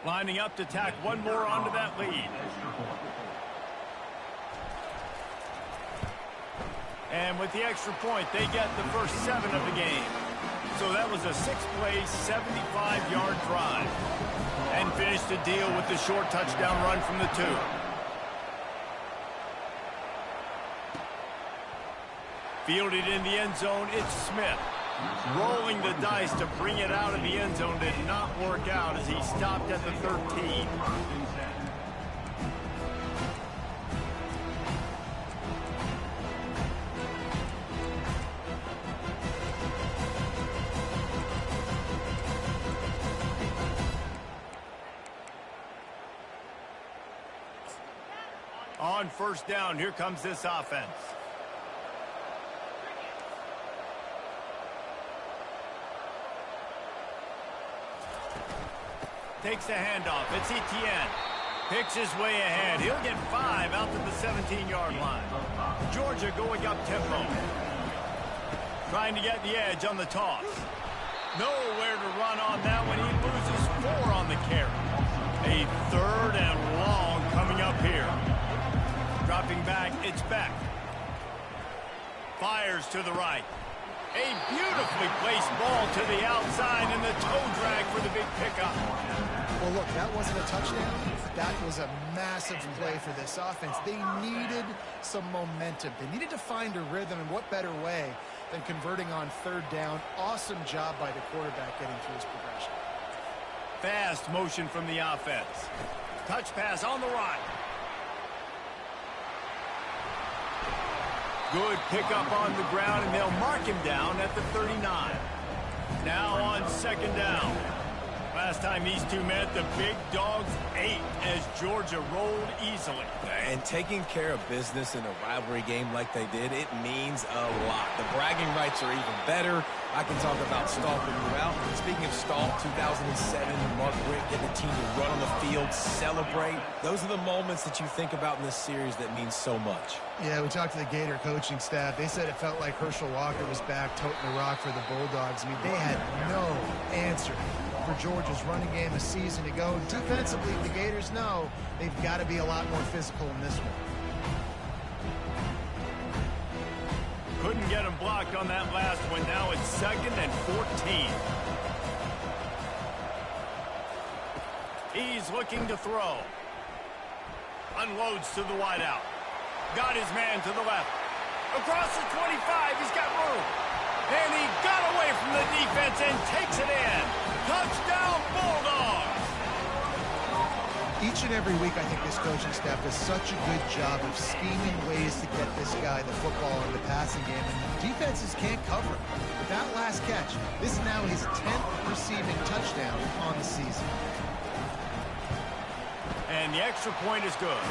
Lining up to tack one more onto that lead. And with the extra point, they get the first 7 of the game. So that was a 6-play, 75-yard drive. And finished the deal with the short touchdown run from the 2. Fielded in the end zone, it's Smith. Rolling the dice to bring it out of the end zone did not work out as he stopped at the 13. On first down, here comes this offense. Takes the handoff. It's Etienne. Picks his way ahead. He'll get 5 out to the 17-yard line. Georgia going up tempo. Trying to get the edge on the toss. Nowhere to run on that one. He loses 4 on the carry. A 3rd and long coming up here. Dropping back, it's Beck. Fires to the right. A beautifully placed ball to the outside and the toe drag for the big pickup. Well, look, that wasn't a touchdown. That was a massive play for this offense. They needed some momentum. They needed to find a rhythm, and what better way than converting on 3rd down. Awesome job by the quarterback getting through his progression. Fast motion from the offense. Touch pass on the right. Good pickup on the ground, and they'll mark him down at the 39. Now on 2nd down. Last time these two met, the big dogs ate as Georgia rolled easily. And taking care of business in a rivalry game like they did, it means a lot. The bragging rights are even better. I can talk about stalking you out. Speaking of stalk, 2007, Mark Richt getting the team to run on the field, celebrate. Those are the moments that you think about in this series that mean so much. Yeah, we talked to the Gator coaching staff. They said it felt like Herschel Walker was back toting the rock for the Bulldogs. I mean, they had no answer for Georgia's running game a season ago. Defensively, the Gators know they've got to be a lot more physical in this one. Couldn't get him blocked on that last one. Now it's 2nd and 14. He's looking to throw. Unloads to the wideout. Got his man to the left. Across the 25, he's got room. And he got away from the defense and takes it in. Touchdown, Bulldogs! Each and every week, I think this coaching staff does such a good job of scheming ways to get this guy the football in the passing game, and defenses can't cover him. With that last catch, this is now his 10th receiving touchdown on the season. And the extra point is good.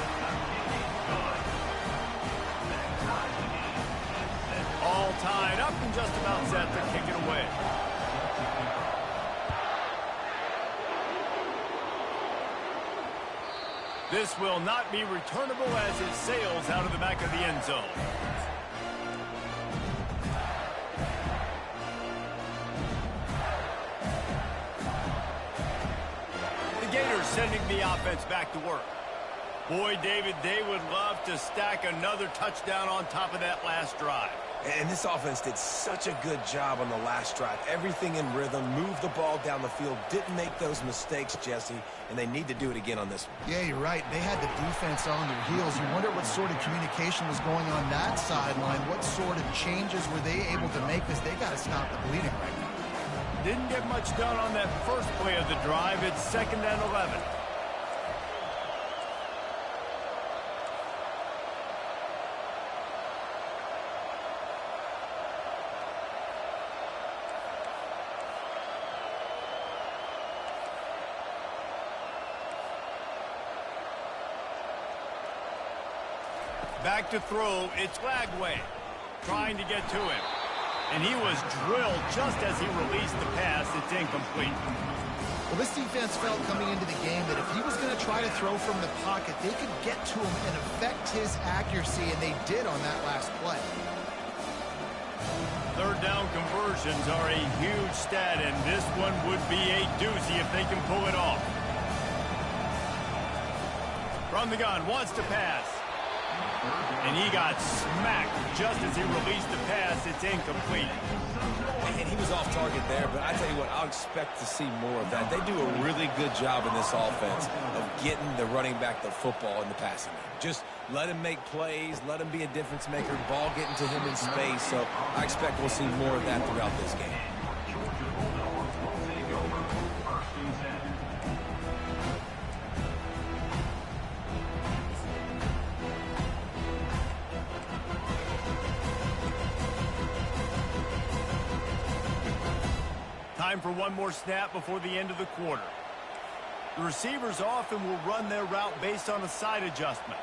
All tied up and just about set to kick it away. This will not be returnable as it sails out of the back of the end zone. The Gators sending the offense back to work. Boy, David, they would love to stack another touchdown on top of that last drive. And this offense did such a good job on the last drive. Everything in rhythm, moved the ball down the field, didn't make those mistakes, Jesse, and they need to do it again on this one. Yeah, you're right. They had the defense on their heels. You wonder what sort of communication was going on that sideline. What sort of changes were they able to make, because they got to stop the bleeding right now. Didn't get much done on that first play of the drive. It's 2nd and 11. Back to throw, it's Lagway trying to get to him. And he was drilled just as he released the pass. It's incomplete. Well, this defense felt coming into the game that if he was going to try to throw from the pocket, they could get to him and affect his accuracy, and they did on that last play. 3rd down conversions are a huge stat, and this one would be a doozy if they can pull it off. From the gun, wants to pass. And he got smacked just as he released the pass. It's incomplete. And he was off target there, but I tell you what, I'll expect to see more of that. They do a really good job in this offense of getting the running back the football in the passing game. Just let him make plays, let him be a difference maker, ball getting to him in space. So I expect we'll see more of that throughout this game. Time for one more snap before the end of the quarter. The receivers often will run their route based on a side adjustment.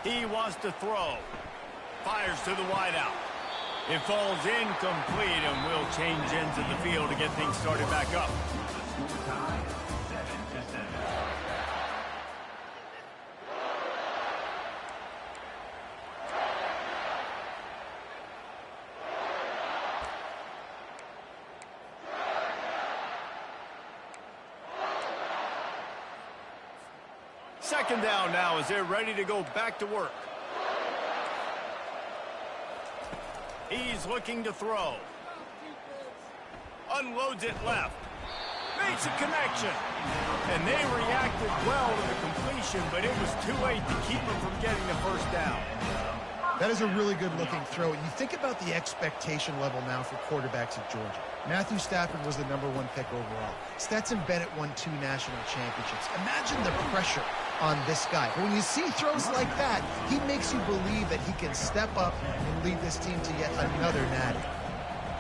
He wants to throw. Fires to the wideout. It falls incomplete, and will change ends of the field to get things started back up. Second down now as they're ready to go back to work. He's looking to throw. Unloads it left. Makes a connection. And they reacted well to the completion, but it was too late to keep him from getting the first down. That is a really good-looking throw. And you think about the expectation level now for quarterbacks at Georgia. Matthew Stafford was the #1 pick overall. Stetson Bennett won 2 national championships. Imagine the pressure on this guy. But when you see throws like that, he makes you believe that he can step up and lead this team to yet another natty.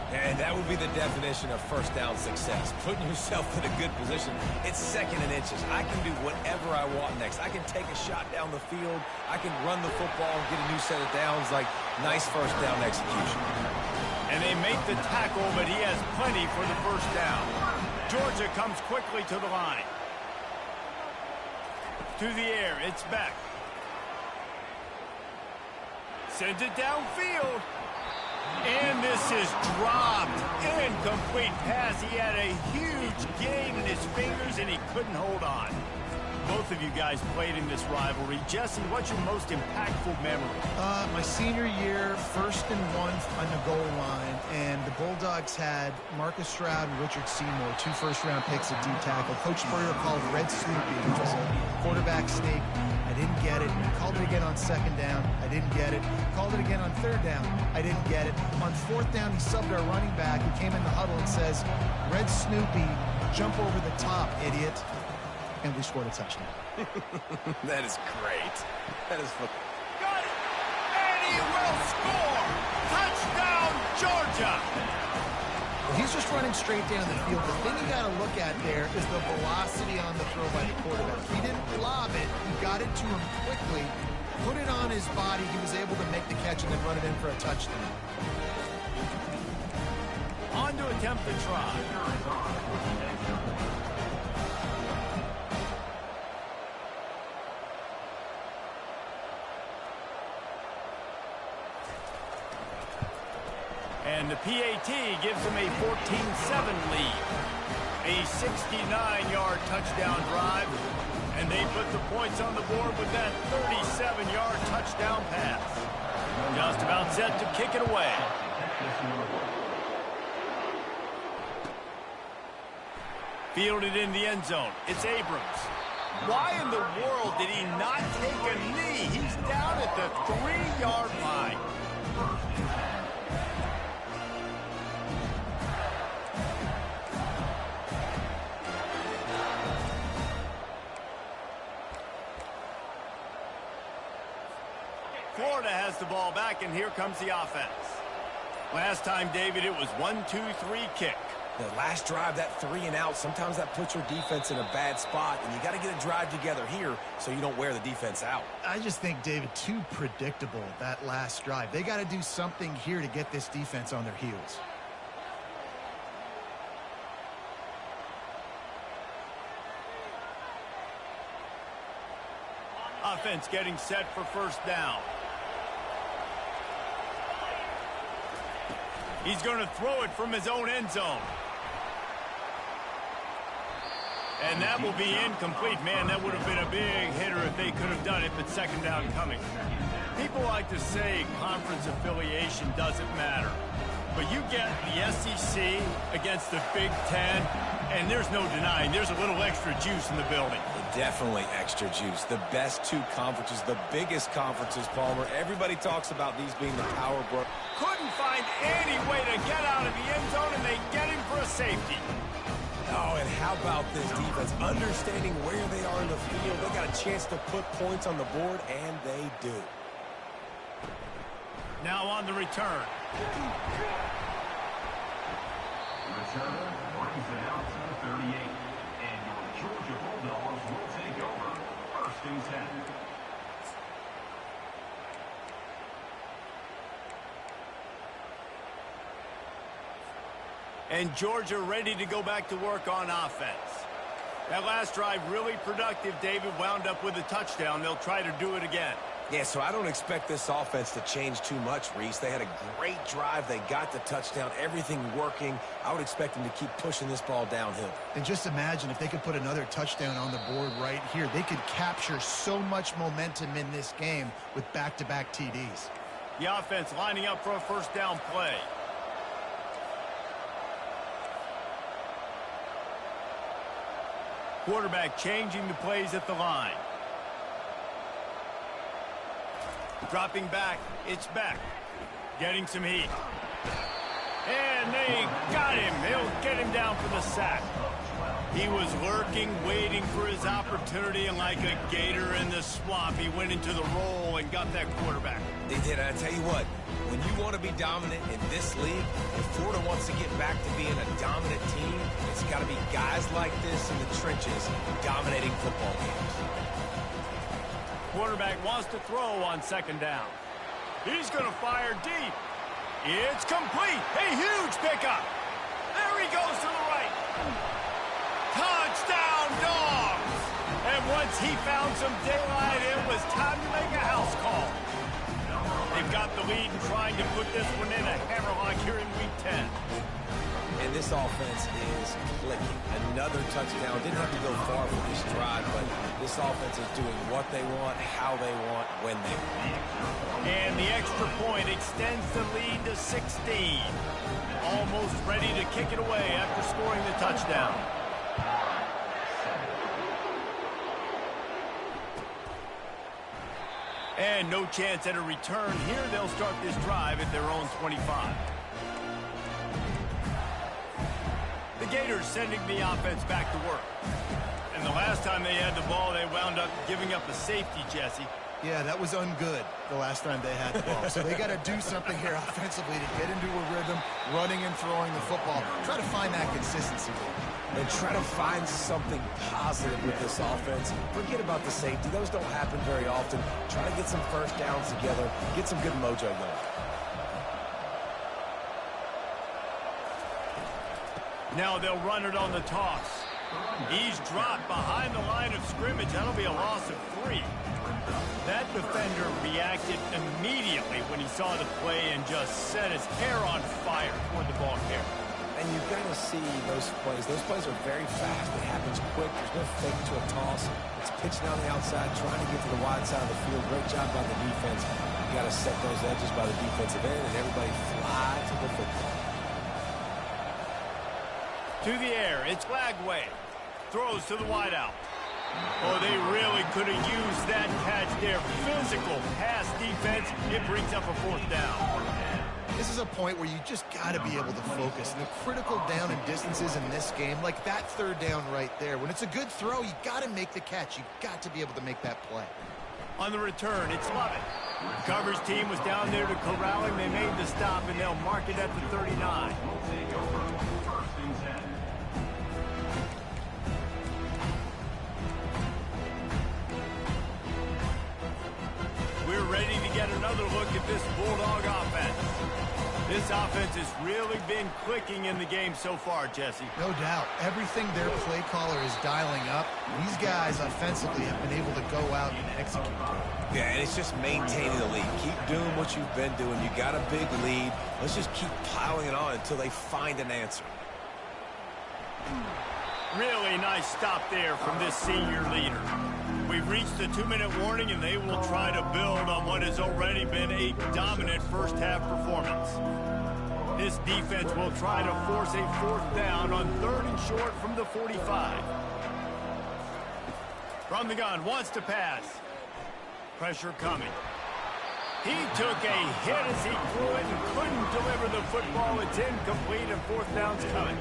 And that would be the definition of first down success. Putting yourself in a good position. It's second and inches. I can do whatever I want next. I can take a shot down the field. I can run the football and get a new set of downs. Like, nice first down execution. And they make the tackle, but he has plenty for the first down. Georgia comes quickly to the line. To the air, it's Beck. Sends it downfield. And this is dropped. Incomplete pass. He had a huge gain in his fingers, and he couldn't hold on. Both of you guys played in this rivalry. Jesse, what's your most impactful memory? My senior year, 1st and 1 on the goal line, and the Bulldogs had Marcus Stroud and Richard Seymour, 2 first-round picks at D tackle. Coach Spurrier called Red Snoopy, which was a quarterback sneak. I didn't get it. He called it again on 2nd down. I didn't get it. Called it again on 3rd down. I didn't get it. On 4th down, he subbed our running back, who came in the huddle and says, Red Snoopy, jump over the top, idiot. And we scored a touchdown. That is great. That is fun. Got it! And he will score! Touchdown, Georgia! Well, he's just running straight down the field. The thing you got to look at there is the velocity on the throw by the quarterback. He didn't lob it. He got it to him quickly, put it on his body. He was able to make the catch and then run it in for a touchdown. On to attempt the try. And the PAT gives them a 14-7 lead. A 69-yard touchdown drive. And they put the points on the board with that 37-yard touchdown pass. Just about set to kick it away. Fielded in the end zone. It's Abrams. Why in the world did he not take a knee? He's down at the 3-yard line. Florida has the ball back, and here comes the offense. Last time, David, it was 1-2-3 kick. The last drive, that 3 and out, sometimes that puts your defense in a bad spot, and you got to get a drive together here so you don't wear the defense out. I just think, David, too predictable, that last drive. They got to do something here to get this defense on their heels. Offense getting set for first down. He's going to throw it from his own end zone. And that will be incomplete. Man, that would have been a big hitter if they could have done it, but second down coming. People like to say conference affiliation doesn't matter. But you get the SEC against the Big Ten, and there's no denying there's a little extra juice in the building. Definitely extra juice. The best two conferences, the biggest conferences, Palmer. Everybody talks about these being the power brook. Couldn't find any way to get out of the end zone, and they get him for a safety. Oh, and how about this defense? Understanding where they are in the field. They got a chance to put points on the board, and they do. Now on the return. Returner brings it out to the 38. And your Georgia Bulldogs will take over 1st and 10. And Georgia ready to go back to work on offense. That last drive really productive. David wound up with a touchdown. They'll try to do it again. Yeah, so I don't expect this offense to change too much, Reese. They had a great drive. They got the touchdown. Everything working. I would expect them to keep pushing this ball downhill. And just imagine if they could put another touchdown on the board right here. They could capture so much momentum in this game with back-to-back TDs. The offense lining up for a first down play. Quarterback changing the plays at the line. Dropping back, it's back. Getting some heat. And they got him. They'll get him down for the sack. He was lurking, waiting for his opportunity, and like a gator in the swamp, he went into the roll and got that quarterback. They did. I tell you what, when you want to be dominant in this league, if Florida wants to get back to being a dominant team, it's got to be guys like this in the trenches dominating football games. Quarterback wants to throw on second down. He's going to fire deep. It's complete. A huge pickup. There he goes to the right. Touchdown, Dogs! And once he found some daylight, it was time to make a house call. They've got the lead and trying to put this one in a hammerlock here in Week 10. And this offense is clicking. Another touchdown. Didn't have to go far for this drive, but this offense is doing what they want, how they want, when they want. And the extra point extends the lead to 16. Almost ready to kick it away after scoring the touchdown. And no chance at a return here. They'll start this drive at their own 25. The Gators sending the offense back to work. And the last time they had the ball, they wound up giving up a safety, Jesse. Yeah, that was ungood the last time they had the ball. So they got to do something here offensively to get into a rhythm, running and throwing the football. Try to find that consistency. And try to find something positive with this offense. Forget about the safety. Those don't happen very often. Try to get some first downs together. Get some good mojo going. Now they'll run it on the toss. He's dropped behind the line of scrimmage. That'll be a loss of 3. That defender reacted immediately when he saw the play and just set his hair on fire toward the ball carrier. And you've got to see those plays. Those plays are very fast. It happens quick. There's no fake to a toss. It's pitching on the outside, trying to get to the wide side of the field. Great job by the defense. You got to set those edges by the defensive end, and everybody fly to the football. To the air, it's Lagway. Throws to the wideout. Oh, they really could have used that catch there. Physical pass defense. It brings up a fourth down. This is a point where you just got to be able to focus. And the critical down and distances in this game, like that third down right there, when it's a good throw, you got to make the catch. You got to be able to make that play. On the return, it's Lovett. Coverage team was down there to corral him. They made the stop, and they'll mark it at the 39. We're ready to get another look at this Bulldog offense. This offense has really been clicking in the game so far, Jesse. No doubt. Everything their play caller is dialing up, these guys offensively have been able to go out and execute. Yeah, and it's just maintaining the lead. Keep doing what you've been doing. You got a big lead. Let's just keep piling it on until they find an answer. Really nice stop there from this senior leader. We've reached the 2-minute warning, and they will try to build on what has already been a dominant first-half performance. This defense will try to force a 4th down on 3rd and short from the 45. From the gun, wants to pass. Pressure coming. He took a hit as he threw it and couldn't deliver the football. It's incomplete, and 4th down's coming.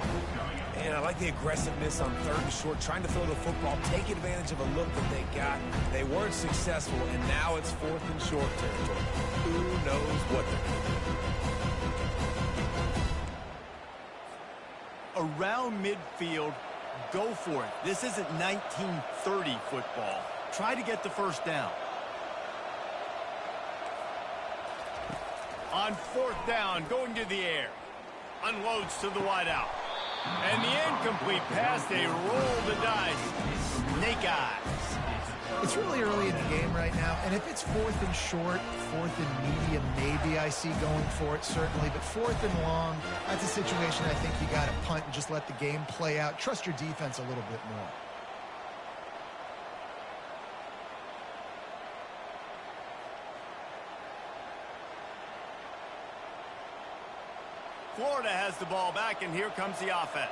And I like the aggressiveness on 3rd and short, trying to throw the football, take advantage of a look that they got. They weren't successful, and now it's 4th and short territory. Who knows what they're doing? Around midfield, go for it. This isn't 1930 football. Try to get the 1st down. On 4th down, going to the air. Unloads to the wideout. And the incomplete pass, they roll the dice. Snake eyes. It's really early in the game right now, and if it's 4th and short, 4th and medium, maybe I see going for it, certainly. But 4th and long, that's a situation I think you got to punt and just let the game play out. Trust your defense a little bit more. Florida has the ball back, and here comes the offense.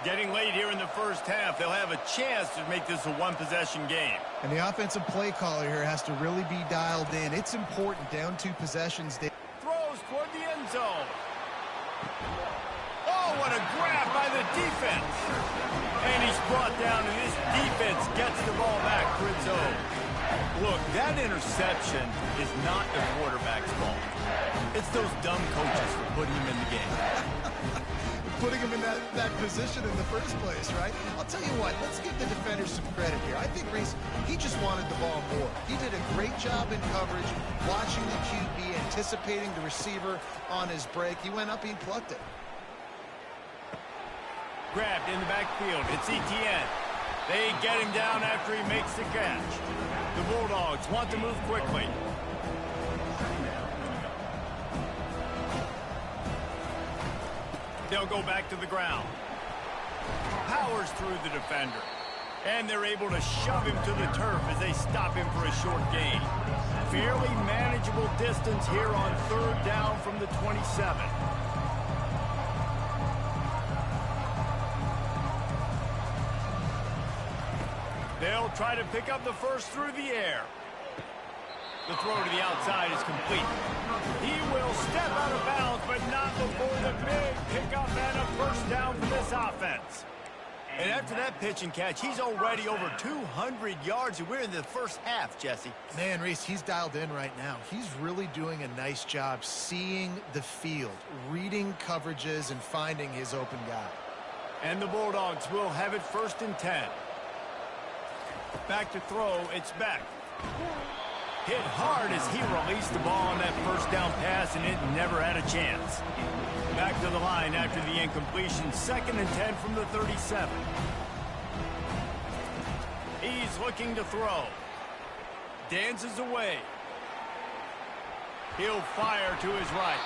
Getting late here in the first half, they'll have a chance to make this a one-possession game. And the offensive play caller here has to really be dialed in. It's important, down 2 possessions. Throws toward the end zone. Oh, what a grab by the defense. And he's brought down, and this defense gets the ball back for its own. Look, that interception is not the quarterback's fault. It's those dumb coaches for putting him in the game. Putting him in that position in the first place, right? I'll tell you what, let's give the defenders some credit here. I think Reese, he just wanted the ball more. He did a great job in coverage, watching the QB, anticipating the receiver on his break. He went up, he plucked it. Grabbed in the backfield. It's ETN. They get him down after he makes the catch. The Bulldogs want to move quickly. They'll go back to the ground. Powers through the defender. And they're able to shove him to the turf as they stop him for a short gain. Fairly manageable distance here on 3rd down from the 27. They'll try to pick up the 1st through the air. The throw to the outside is complete. He will step out of bounds, but not before the big pickup and a 1st down for this offense. And after that pitch and catch, he's already over 200 yards, and we're in the first half, Jesse. Man, Reese, he's dialed in right now. He's really doing a nice job seeing the field, reading coverages, and finding his open guy. And the Bulldogs will have it 1st and 10. Back to throw, it's Beck. Hit hard as he released the ball on that 1st down pass, and it never had a chance. Back to the line after the incompletion. 2nd and 10 from the 37. He's looking to throw. Dances away. He'll fire to his right.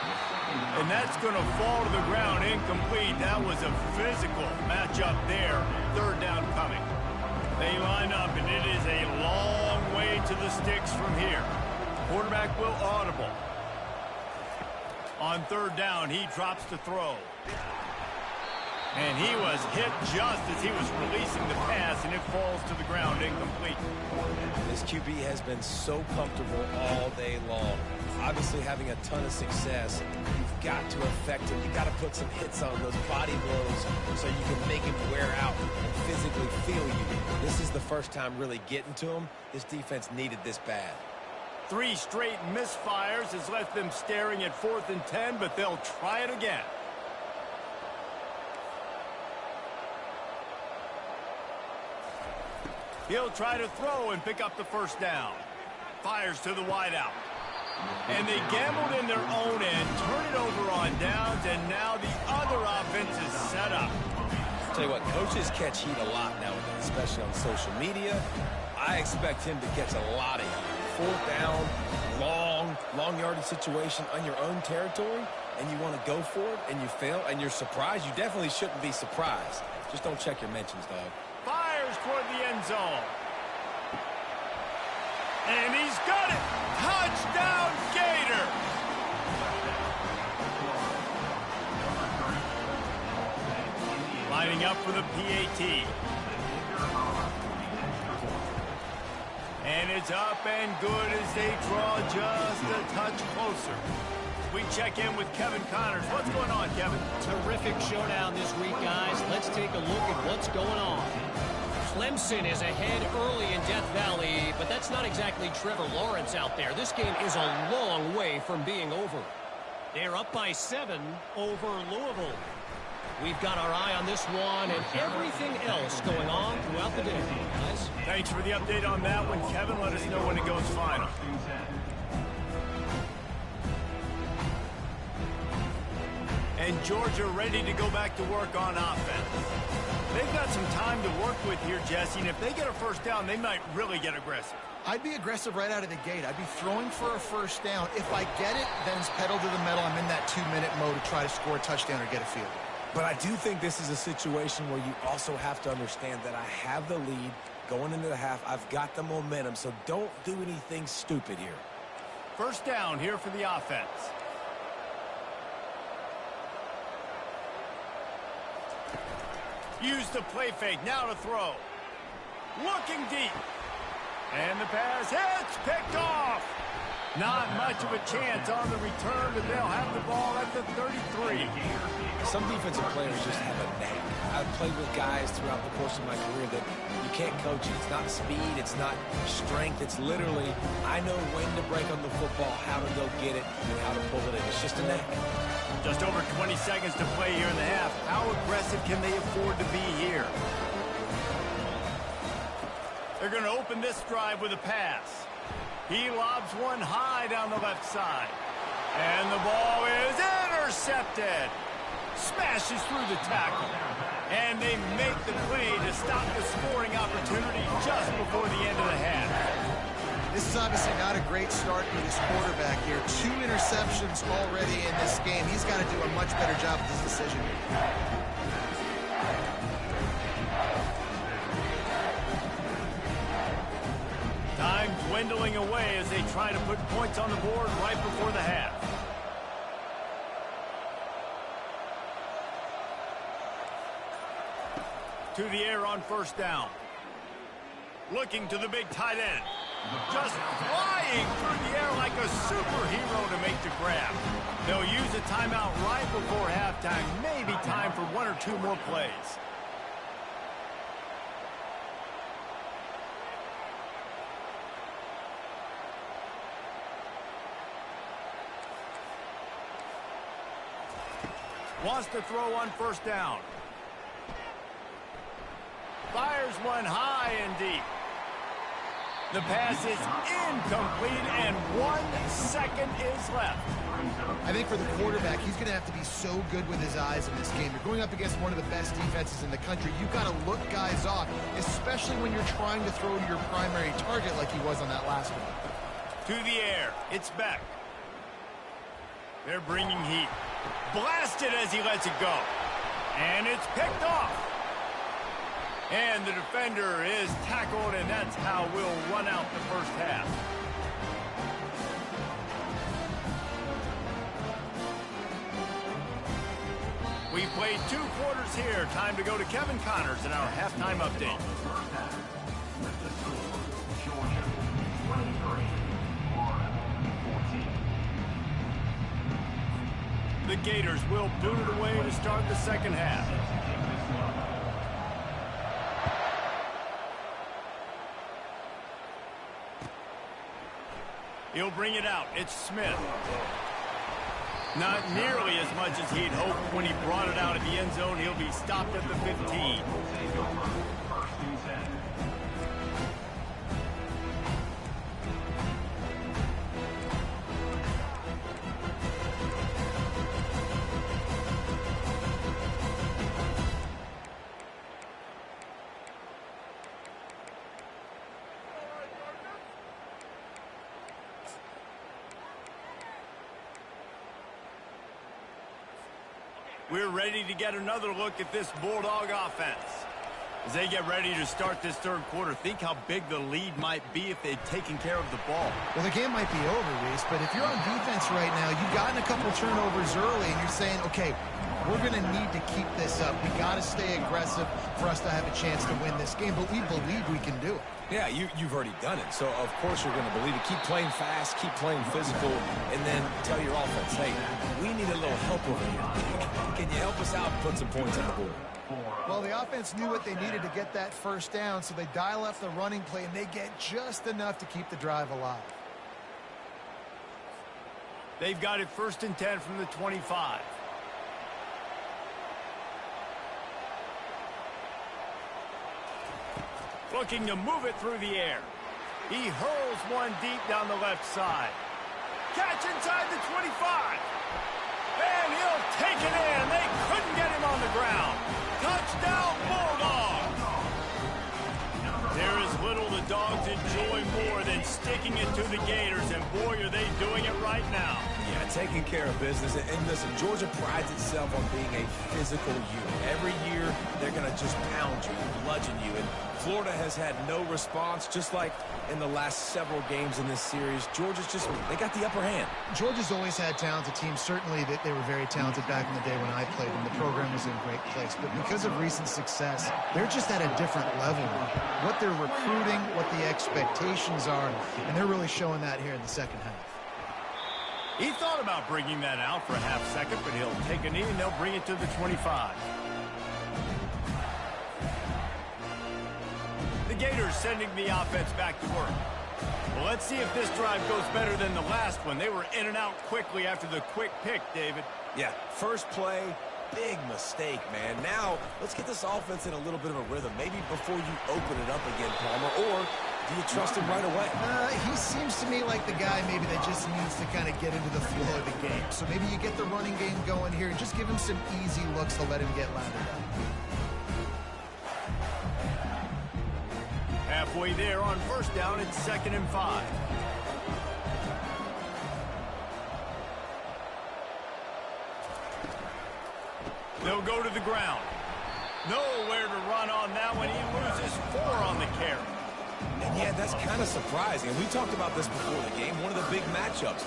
And that's going to fall to the ground incomplete. That was a physical matchup there. 3rd down coming. They line up, and it is a long way to the sticks from here. Quarterback will audible. On 3rd down, he drops to throw. And he was hit just as he was releasing the pass, and it falls to the ground incomplete. This QB has been so comfortable all day long. Obviously having a ton of success. You've got to affect him. You've got to put some hits on those body blows so you can make him wear out and physically feel you. This is the first time really getting to him. This defense needed this bad. 3 straight misfires has left them staring at 4th and 10, but they'll try it again. He'll try to throw and pick up the 1st down. Fires to the wideout. And they gambled in their own end, turn it over on downs, and now the other offense is set up. I'll tell you what, coaches catch heat a lot nowadays, especially on social media. I expect him to catch a lot of heat. 4th down, long yardage situation on your own territory. and you want to go for it, and you fail, and you're surprised, you definitely shouldn't be surprised. Just don't check your mentions, dog. Fires toward the end zone. And he's got it. Touchdown, Gator. Lining up for the PAT. And it's up and good as they draw just a touch closer. We check in with Kevin Connors. What's going on, Kevin? Terrific showdown this week, guys. Let's take a look at what's going on. Clemson is ahead early in Death Valley, but that's not exactly Trevor Lawrence out there. This game is a long way from being over. They're up by 7 over Louisville. We've got our eye on this one and everything else going on throughout the day, guys. Thanks for the update on that one, Kevin. Let us know when it goes final. And Georgia ready to go back to work on offense. They've got some time to work with here, Jesse, and if they get a first down, they might really get aggressive. I'd be aggressive right out of the gate. I'd be throwing for a first down. If I get it, then it's pedal to the metal. I'm in that 2-minute mode to try to score a touchdown or get a field goal. But I do think this is a situation where you also have to understand that I have the lead going into the half. I've got the momentum, so don't do anything stupid here. First down here for the offense. Use the play fake. Now to throw. Looking deep. And the pass hits. Picked off. Not much of a chance on the return, but they'll have the ball at the 33. Some defensive players just have a knack. I've played with guys throughout the course of my career that you can't coach it. It's not speed. It's not strength. It's literally, I know when to break on the football, how to go get it, and how to pull it in. It's just a knack. Just over 20 seconds to play here in the half. How aggressive can they afford to be here? They're going to open this drive with a pass. He lobs one high down the left side. And the ball is intercepted. Smashes through the tackle. And they make the play to stop the scoring opportunity just before the end of the half. This is obviously not a great start for this quarterback here. 2 interceptions already in this game. He's got to do a much better job with this decision. Time dwindling away as they try to put points on the board right before the half. To the air on first down. Looking to the big tight end. Just flying through the air like a superhero to make the grab. They'll use a timeout right before halftime. Maybe time for 1 or 2 more plays. Wants to throw on first down. Fires one high and deep. The pass is incomplete, and 1 second is left. I think for the quarterback, he's going to have to be so good with his eyes in this game. You're going up against one of the best defenses in the country. You've got to look guys off, especially when you're trying to throw to your primary target like he was on that last one. To the air. It's Beck. They're bringing heat. Blasted as he lets it go. And it's picked off. And the defender is tackled, and that's how we'll run out the first half. We've played 2 quarters here. Time to go to Kevin Connors in our halftime update. The Gators will boot it away to start the second half. He'll bring it out. It's Smith. Not nearly as much as he'd hoped when he brought it out at the end zone. He'll be stopped at the 15. We're ready to get another look at this Bulldog offense. As they get ready to start this third quarter, think how big the lead might be if they'd taken care of the ball. Well, the game might be over, Reese, but if you're on defense right now, you've gotten a couple turnovers early, and you're saying, okay, we're going to need to keep this up. We got to stay aggressive for us to have a chance to win this game, but we believe we can do it. Yeah, you've already done it, so of course you're going to believe it. Keep playing fast, keep playing physical, and then tell your offense, hey, we need a little help over here. Can you help us out and put some points on the board? Well, the offense knew what they needed to get that first down, so they dial up the running play, and they get just enough to keep the drive alive. They've got it 1st and 10 from the 25. Looking to move it through the air. He hurls one deep down the left side. Catch inside the 25. And he'll take it in. They couldn't get him on the ground. Touchdown, Bulldogs! There is little the Dogs enjoy more than sticking it to the Gators, and boy, are they doing it right now. Yeah, taking care of business. And listen, Georgia prides itself on being a physical unit. Every year, they're going to just pound you, bludgeon you. And Florida has had no response, just like in the last several games in this series. Georgia's just, they got the upper hand. Georgia's always had talented teams. Certainly, they were very talented back in the day when I played them. The program was in a great place. But because of recent success, they're just at a different level. What they're recruiting, what the expectations are, and they're really showing that here in the second half. He thought about bringing that out for a half second, but he'll take a knee and they'll bring it to the 25. The Gators sending the offense back to work. Well, let's see if this drive goes better than the last one. They were in and out quickly after the quick pick, David. Yeah, first play, big mistake, man. Now, let's get this offense in a little bit of a rhythm. Maybe before you open it up again, Palmer, or do you trust him right away? He seems to me like the guy maybe that just needs to kind of get into the flow of the game. So maybe you get the running game going here and just give him some easy looks to let him get lathered up. Halfway there on 1st down, it's 2nd and 5. They'll go to the ground. Nowhere to run on that one. He loses 4 on the carry. And yeah, that's kind of surprising. And we talked about this before the game. One of the big matchups.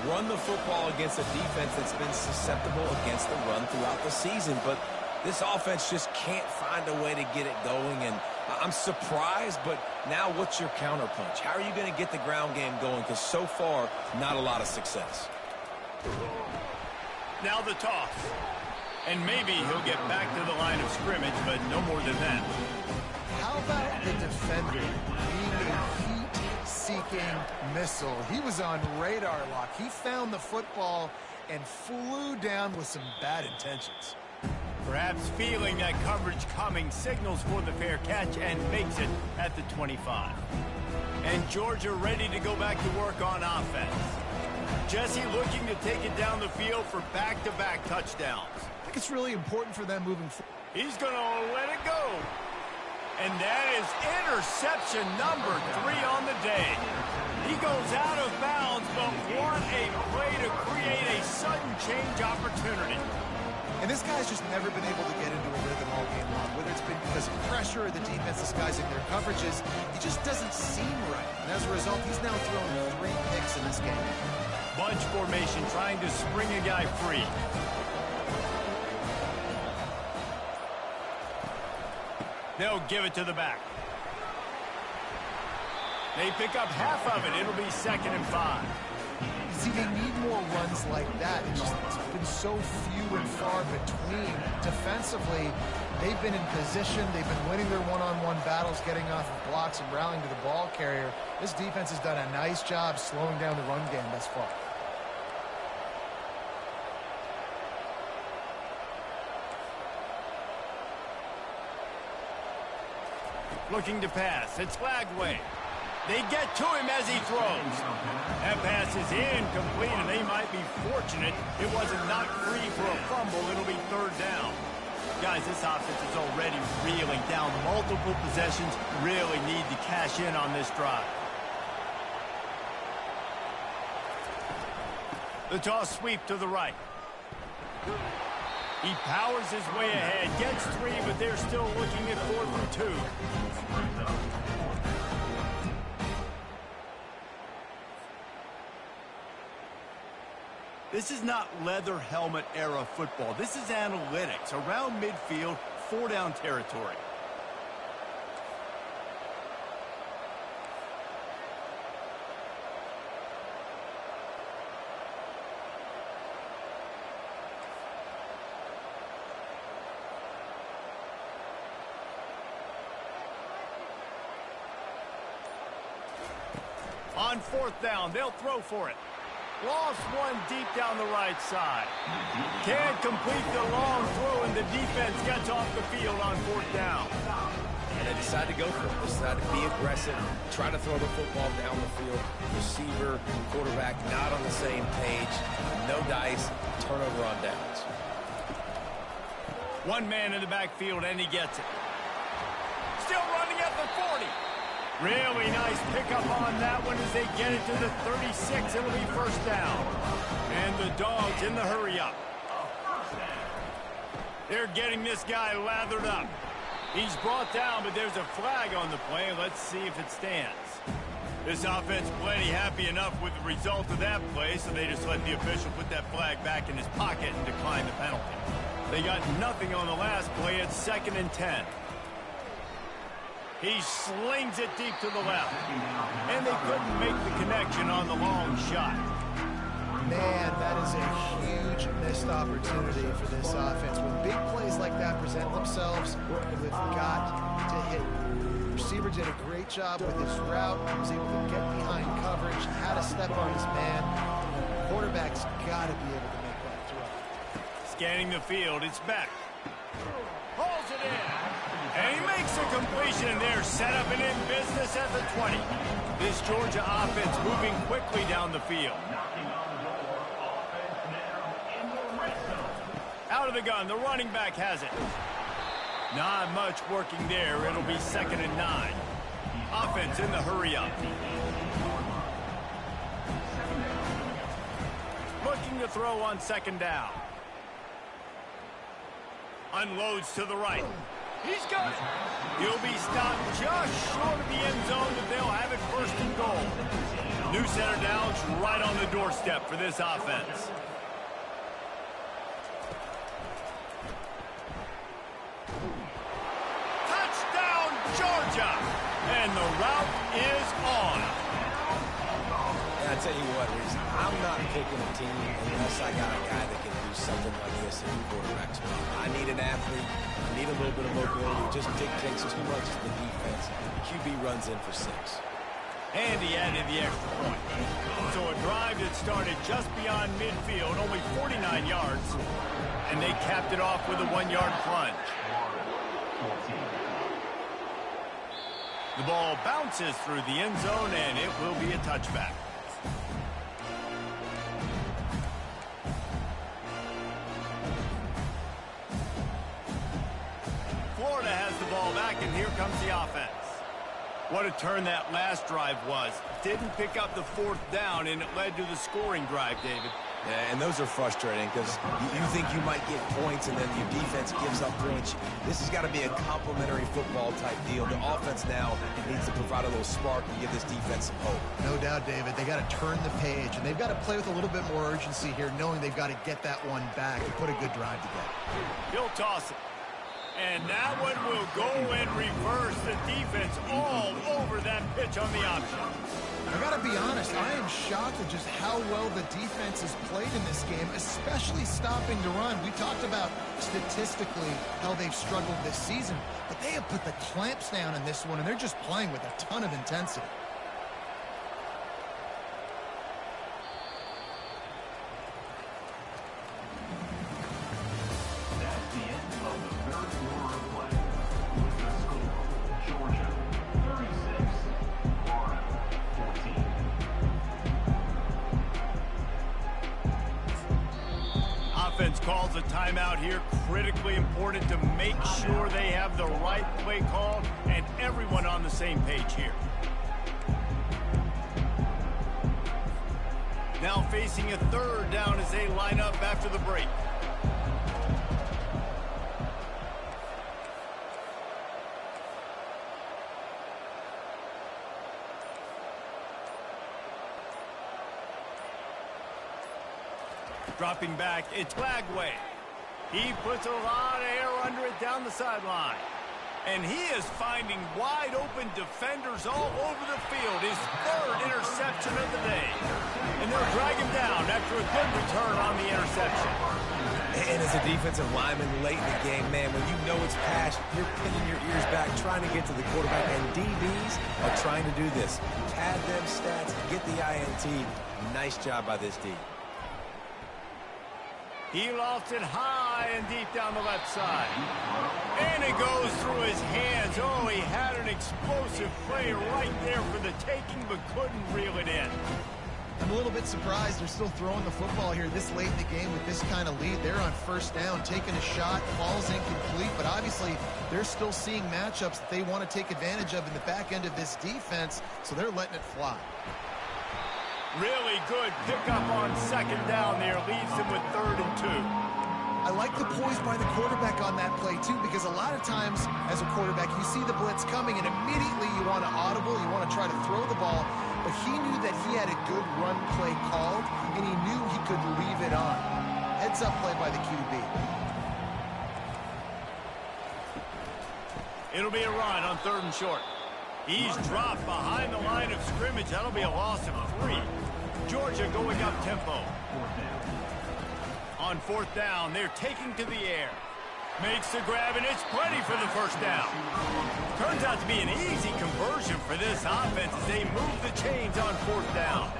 Run the football against a defense that's been susceptible against the run throughout the season. But this offense just can't find a way to get it going. And I'm surprised, but now what's your counterpunch? How are you going to get the ground game going? Because so far, not a lot of success. Now the toss. And maybe he'll get back to the line of scrimmage, but no more than that. How about the defender being a heat-seeking missile? He was on radar lock. He found the football and flew down with some bad intentions. Perhaps feeling that coverage coming, signals for the fair catch and makes it at the 25. And Georgia ready to go back to work on offense. Jesse looking to take it down the field for back-to-back touchdowns. I think it's really important for them moving forward. He's going to let it go. And that is interception number 3 on the day. He goes out of bounds, but what a play to create a sudden change opportunity. And this guy's just never been able to get into a rhythm all game long, whether it's been because of pressure or the defense disguising their coverages. He just doesn't seem right. And as a result, he's now thrown 3 picks in this game. Bunch formation trying to spring a guy free. They'll give it to the back. They pick up half of it. It'll be 2nd and 5. See, they need more runs like that. It's been so few and far between. Defensively, they've been in position. They've been winning their one-on-one battles, getting off of blocks and rallying to the ball carrier. This defense has done a nice job slowing down the run game thus far. Looking to pass. It's Lagway. They get to him as he throws. That pass is incomplete, and they might be fortunate it wasn't knocked free for a fumble. It'll be 3rd down. Guys, this offense is already reeling down multiple possessions. Really need to cash in on this drive. The toss sweep to the right. He powers his way ahead, gets 3, but they're still looking at 4th and 2. This is not leather helmet era football. This is analytics. Around midfield, 4-down territory. On 4th down, they'll throw for it. Lost one deep down the right side. Can't complete the long throw, and the defense gets off the field on 4th down. And they decide to go for it. They decide to be aggressive, try to throw the football down the field. Receiver, quarterback not on the same page. No dice, turnover on downs. One man in the backfield, and he gets it. Still running at the 40. Really nice pickup on that one as they get it to the 36. It'll be 1st down. And the Dogs in the hurry-up. They're getting this guy lathered up. He's brought down, but there's a flag on the play. Let's see if it stands. This offense plenty happy enough with the result of that play, so they just let the official put that flag back in his pocket and decline the penalty. They got nothing on the last play. It's 2nd and 10. He slings it deep to the left. And they couldn't make the connection on the long shot. Man, that is a huge missed opportunity for this offense. When big plays like that present themselves, we've got to hit. The receiver did a great job with his route. He was able to get behind coverage, had a step on his man. The quarterback's got to be able to make that throw. Scanning the field, it's back. Pulls it in. And he makes a completion, and they're set up and in business at the 20. This Georgia offense moving quickly down the field. Out of the gun, the running back has it. Not much working there. It'll be 2nd and 9. Offense in the hurry-up. Looking to throw on 2nd down. Unloads to the right. He's got it. He'll be stopped just short of the end zone, but they'll have it 1st and goal. New center downs right on the doorstep for this offense. Touchdown, Georgia! And the route is on. And I tell you what, Reese, I'm not picking a team unless I got a guy that can do something like this and do quarterbacks well. I need an athlete. I need a little bit of mobility. It just dictates too much to the defense. QB runs in for 6. And he added the extra point. So a drive that started just beyond midfield, only 49 yards, and they capped it off with a 1-yard plunge. The ball bounces through the end zone, and it will be a touchback. Florida has the ball back, and here comes the offense. What a turn that last drive was. Didn't pick up the 4th down, and it led to the scoring drive, David. Yeah, and those are frustrating because you think you might get points and then your defense gives up points. This has got to be a complementary football type deal. The offense now needs to provide a little spark and give this defense some hope. No doubt, David. They got to turn the page, and they've got to play with a little bit more urgency here, knowing they've got to get that one back and put a good drive together. He'll toss it. And that one will go and reverse. The defense all over that pitch on the option. I got to be honest, I am shocked at just how well the defense has played in this game, especially stopping the run. We talked about statistically how they've struggled this season, but they have put the clamps down in this one, and they're just playing with a ton of intensity. Offense calls a timeout here. Critically important to make sure they have the right play called and everyone on the same page here. Now facing a 3rd down as they line up after the break. Dropping back, it's Lagway. He puts a lot of air under it down the sideline. And he is finding wide-open defenders all over the field. His third interception of the day. And they'll drag him down after a good return on the interception. And as a defensive lineman late in the game, man, when you know it's pass, you're pinning your ears back, trying to get to the quarterback. And DBs are trying to do this. Pad them stats, get the INT. Nice job by this D. He lofts it high and deep down the left side. And it goes through his hands. Oh, he had an explosive play right there for the taking, but couldn't reel it in. I'm a little bit surprised they're still throwing the football here this late in the game with this kind of lead. They're on first down, taking a shot, falls incomplete, but obviously they're still seeing matchups that they want to take advantage of in the back end of this defense, so they're letting it fly. Really good pickup on second down there. Leaves them with 3rd and 2. I like the poise by the quarterback on that play, too, because a lot of times as a quarterback, you see the blitz coming, and immediately you want to audible, you want to try to throw the ball. But he knew that he had a good run play called, and he knew he could leave it on. Heads up play by the QB. It'll be a run on 3rd and short. He's dropped behind the line of scrimmage. That'll be a loss of 3. Georgia going up tempo. On 4th down, they're taking to the air. Makes the grab, and it's plenty for the first down. Turns out to be an easy conversion for this offense as they move the chains on 4th down.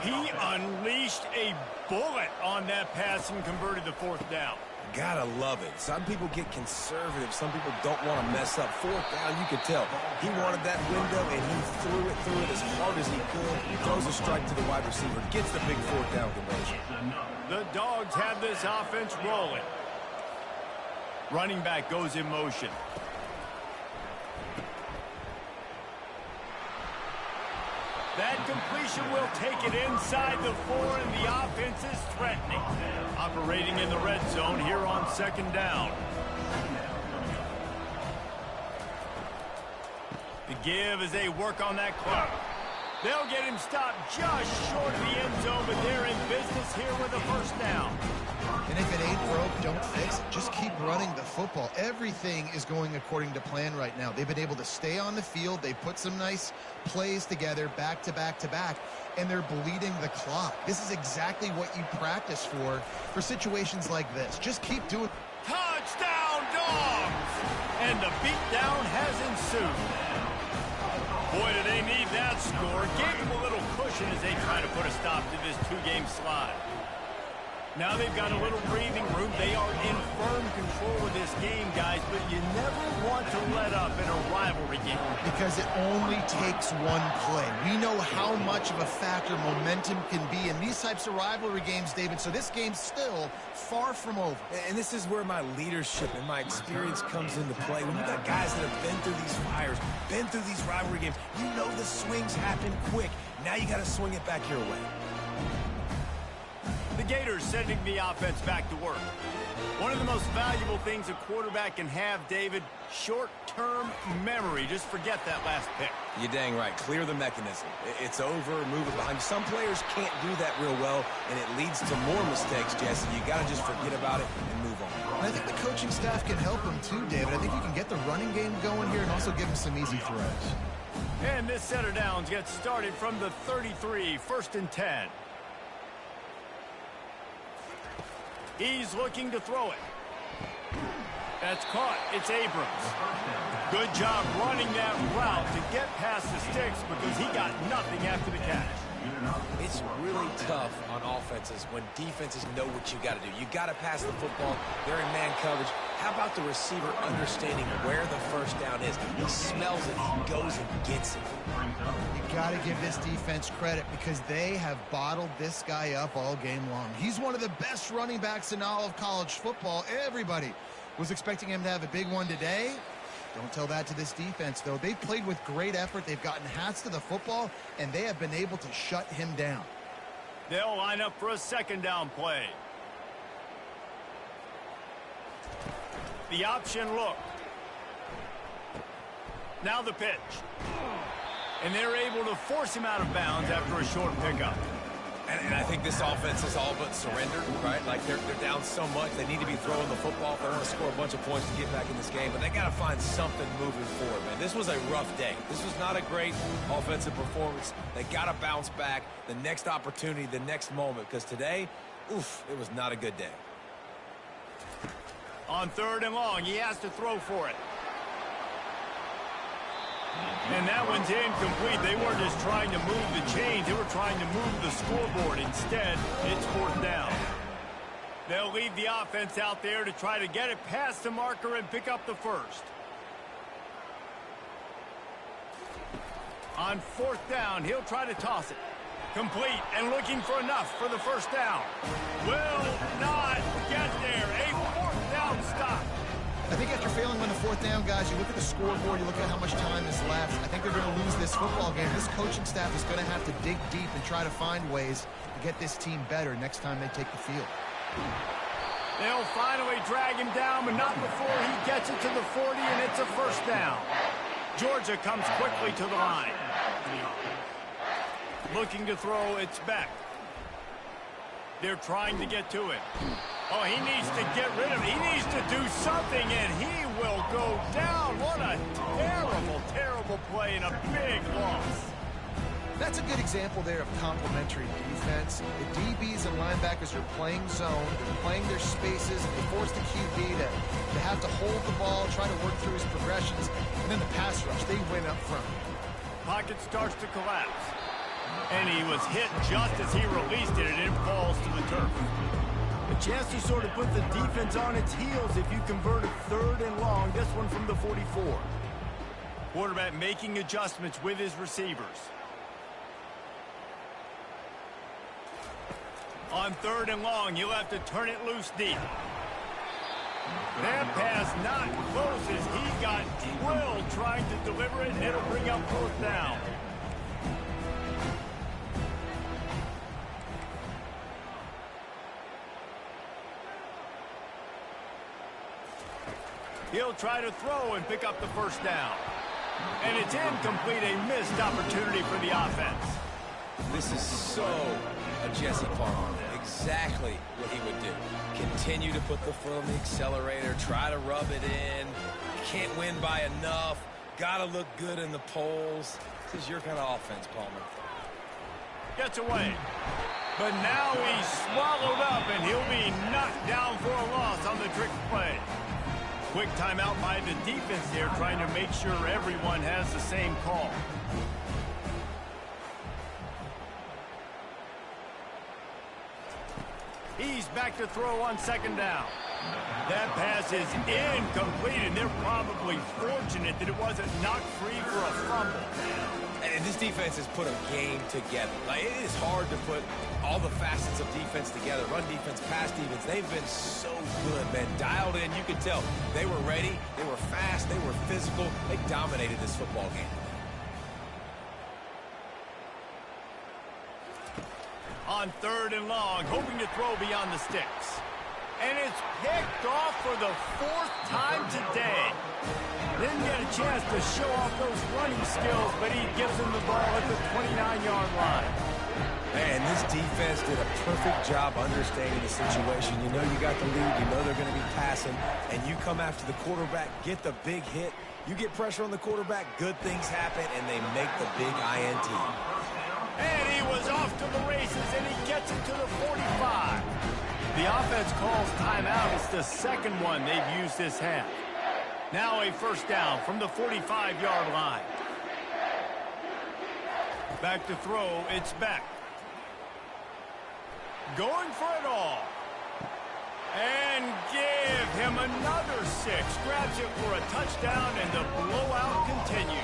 He unleashed a bullet on that pass and converted the 4th down. Gotta love it. Some people get conservative. Some people don't want to mess up. 4th down, you could tell. He wanted that window, and he threw it as hard as he could. He throws a strike to the wide receiver. Gets the big 4th down conversion. The Dogs have this offense rolling. Running back goes in motion. That completion will take it inside the 4, and the offense is threatening. Operating in the red zone here on 2nd down. The give as they work on that clock. They'll get him stopped just short of the end zone, but they're in business here with a first down. And if it ain't broke, don't fix it. Just keep running the football. Everything is going according to plan right now. They've been able to stay on the field. They put some nice plays together back to back to back, and they're bleeding the clock. This is exactly what you practice for situations like this. Just keep doing. Touchdown, Dogs! And the beatdown has ensued. Boy, do they need that score. Gave them a little cushion as they try to put a stop to this 2-game slide. Now they've got a little breathing room. They are in firm control of this game, guys, but you never want to let up in a rivalry game. Because it only takes one play. We know how much of a factor momentum can be in these types of rivalry games, David, so this game's still far from over. And this is where my leadership and my experience comes into play. When you got guys that have been through these fires, been through these rivalry games, you know the swings happen quick. Now you got to swing it back your way. The Gators sending the offense back to work. One of the most valuable things a quarterback can have, David, short-term memory. Just forget that last pick. You're dang right. Clear the mechanism. It's over, move it behind. Some players can't do that real well, and it leads to more mistakes, Jesse. You got to just forget about it and move on. And I think the coaching staff can help him too, David. I think you can get the running game going here and also give him some easy throws. And this set of downs gets started from the 33, 1st and 10. He's looking to throw it. That's caught. It's Abrams. Good job running that route to get past the sticks because he got nothing after the catch. It's really tough on offenses when defenses know what you got to do. You got to pass the football. They're in man coverage. How about the receiver understanding where the first down is? He smells it. He goes and gets it. You got to give this defense credit because they have bottled this guy up all game long. He's one of the best running backs in all of college football. Everybody was expecting him to have a big one today. Don't tell that to this defense, though. They've played with great effort. They've gotten hats to the football, and they have been able to shut him down. They'll line up for a 2nd down play. The option look. Now the pitch. And they're able to force him out of bounds after a short pickup. And I think this offense is all but surrendered, right? Like they're down so much, they need to be throwing the football if they want to score a bunch of points to get back in this game. But they got to find something moving forward, man. This was a rough day. This was not a great offensive performance. They got to bounce back the next opportunity, the next moment, because today, oof, it was not a good day. On 3rd and long, he has to throw for it. And that one's incomplete. They weren't just trying to move the chains. They were trying to move the scoreboard. Instead, it's 4th down. They'll leave the offense out there to try to get it past the marker and pick up the first. On 4th down, he'll try to toss it. Complete and looking for enough for the first down. Will not get there. A 4th down stop. I think after failing on the 4th down, guys, you look at the scoreboard, you look at how much time is left. I think they're going to lose this football game. This coaching staff is going to have to dig deep and try to find ways to get this team better next time they take the field. They'll finally drag him down, but not before he gets it to the 40, and it's a first down. Georgia comes quickly to the line. Looking to throw, it's back. They're trying to get to it. Oh, he needs to get rid of it. He needs to do something, and he will go down. What a terrible, terrible play and a big loss. That's a good example there of complementary defense. The DBs and linebackers are playing zone, they're playing their spaces, and they force the QB to have to hold the ball, try to work through his progressions, and then the pass rush, they win up front. Pocket starts to collapse. And he was hit just as he released it, and it falls to the turf. A chance to sort of put the defense on its heels if you convert a 3rd and long, this one from the 44. Quarterback making adjustments with his receivers. On 3rd and long, you'll have to turn it loose deep. That pass not close as he got drilled trying to deliver it. It'll bring up 4th down. He'll try to throw and pick up the first down. And it's incomplete, a missed opportunity for the offense. This is so a Jesse Palmer. Exactly what he would do. Continue to put the foot on the accelerator, try to rub it in. Can't win by enough. Got to look good in the polls. This is your kind of offense, Palmer. Gets away. But now he's swallowed up, and he'll be knocked down for a loss on the trick play. Quick timeout by the defense there, trying to make sure everyone has the same call. He's back to throw on 2nd down. That pass is incomplete, and they're probably fortunate that it wasn't knocked free for a fumble. And this defense has put a game together. Like, it is hard to put all the facets of defense together. Run defense, pass defense. They've been so good, man. Dialed in. You could tell they were ready. They were fast. They were physical. They dominated this football game. On 3rd and long, hoping to throw beyond the sticks. And it's picked off for the 4th time today. Didn't get a chance to show off those running skills, but he gives him the ball at the 29-yard line. Man, this defense did a perfect job understanding the situation. You know you got the lead. You know they're going to be passing. And you come after the quarterback, get the big hit. You get pressure on the quarterback, good things happen, and they make the big INT. And he was off to the races, and he gets it to the 45. The offense calls timeout. It's the second one they've used this half. Now a first down from the 45-yard line. Back to throw. It's back. Going for it all. And give him another 6. Grabs it for a touchdown, and the blowout continues.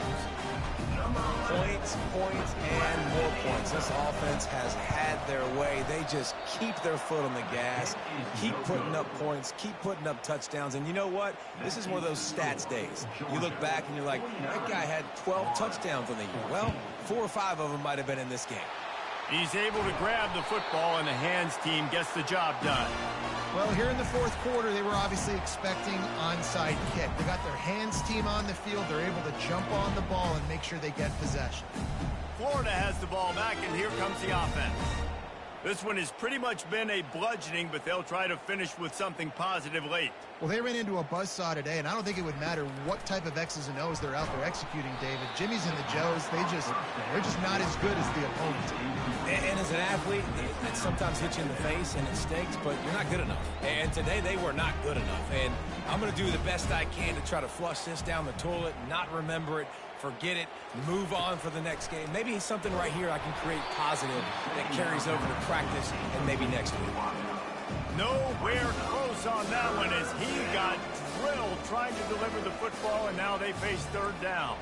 Points, points, and more points. This offense has had their way. They just keep their foot on the gas, keep putting up points, keep putting up touchdowns. And you know what? This is one of those stats days. You look back and you're like, that guy had 12 touchdowns on the year. Well, 4 or 5 of them might have been in this game. He's able to grab the football, and the hands team gets the job done. Well, here in the 4th quarter, they were obviously expecting onside kick. They got their hands team on the field. They're able to jump on the ball and make sure they get possession. Florida has the ball back, and here comes the offense. This one has pretty much been a bludgeoning, but they'll try to finish with something positive late. Well, they ran into a buzzsaw today, and I don't think it would matter what type of X's and O's they're out there executing, David. Jimmy's and the Joes, they're just not as good as the opponent. And as an athlete, it sometimes hits you in the face and it stinks, but you're not good enough. And today they were not good enough. And I'm going to do the best I can to try to flush this down the toilet, not remember it, forget it, move on for the next game. Maybe something right here I can create positive that carries over to practice and maybe next week. Nowhere close on that one as he got drilled trying to deliver the football, and now they face third down.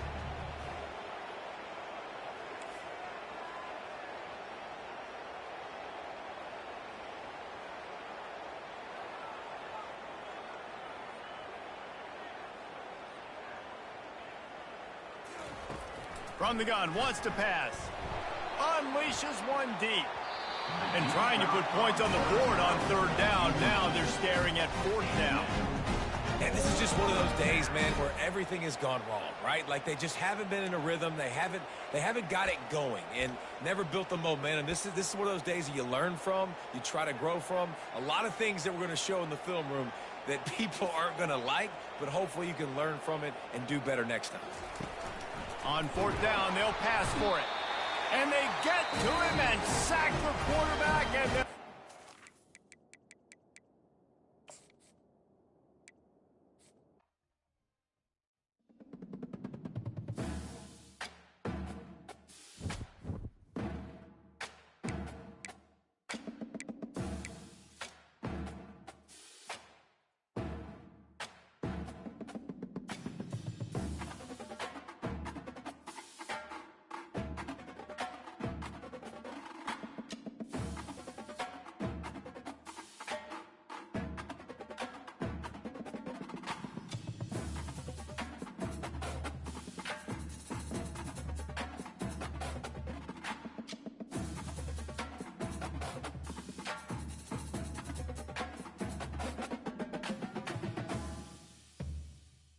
From the gun, wants to pass. Unleashes one deep. And trying to put points on the board on third down. Now they're staring at fourth down. And this is just one of those days, man, where everything has gone wrong, right? Like they just haven't been in a rhythm. They haven't got it going and never built the momentum. This is one of those days that you learn from, you try to grow from. A lot of things that we're going to show in the film room that people aren't going to like, but hopefully you can learn from it and do better next time. On fourth down, they'll pass for it. And they get to him and sack the quarterback. And